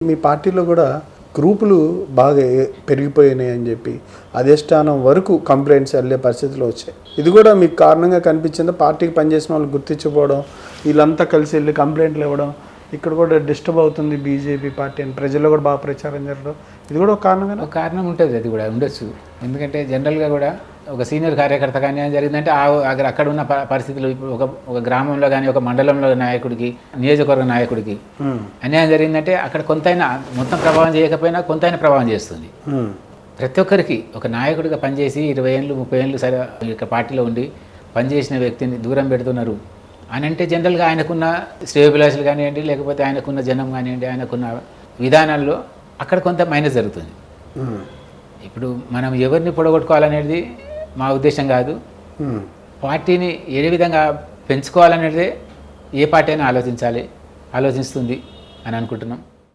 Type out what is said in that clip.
మీ పార్టీలో కూడా గ్రూపులు బాగా పెరిగిపోయినాయి అని చెప్పి అధిష్టానం వరకు కంప్లైంట్స్ వెళ్ళే పరిస్థితులు వచ్చాయి. ఇది కూడా మీకు కారణంగా కనిపించిందా? పార్టీకి పనిచేసిన వాళ్ళు గుర్తించకపోవడం, వీళ్ళంతా కలిసి వెళ్ళి కంప్లైంట్లు ఇవ్వడం, ఇక్కడ కూడా డిస్టర్బ్ అవుతుంది బీజేపీ పార్టీ అని ప్రజల్లో కూడా బాగా ప్రచారం జరగడం, ఇది కూడా ఒక కారణంగా ఒక కారణం ఉంటుంది. అది కూడా ఉండొచ్చు. ఎందుకంటే జనరల్గా కూడా ఒక సీనియర్ కార్యకర్త కానీ జరిగిందంటే అక్కడ ఉన్న పరిస్థితులు ఇప్పుడు ఒక గ్రామంలో కానీ ఒక మండలంలో నాయకుడికి, నియోజకవర్గ నాయకుడికి అన్యాయం జరిగిందంటే అక్కడ కొంతైనా మొత్తం ప్రభావం చేయకపోయినా కొంతైనా ప్రభావం చేస్తుంది. ప్రతి ఒక్కరికి ఒక నాయకుడిగా పనిచేసి 20 ఏళ్ళు 30 ఏళ్ళు సరే ఇక పార్టీలో ఉండి పనిచేసిన వ్యక్తిని దూరం పెడుతున్నారు అని అంటే జనరల్గా ఆయనకున్న శ్రేయోభిలాషులు కానివ్వండి, లేకపోతే ఆయనకున్న జనం కానివ్వండి, ఆయనకున్న విధానాల్లో అక్కడ కొంత మైనస్ జరుగుతుంది. ఇప్పుడు మనం ఎవరిని పొడగొట్టుకోవాలనేది మా ఉద్దేశం కాదు. పార్టీని ఏ విధంగా పెంచుకోవాలనేది ఏ పార్టీ అయినా ఆలోచిస్తుంది అని అనుకుంటున్నాం.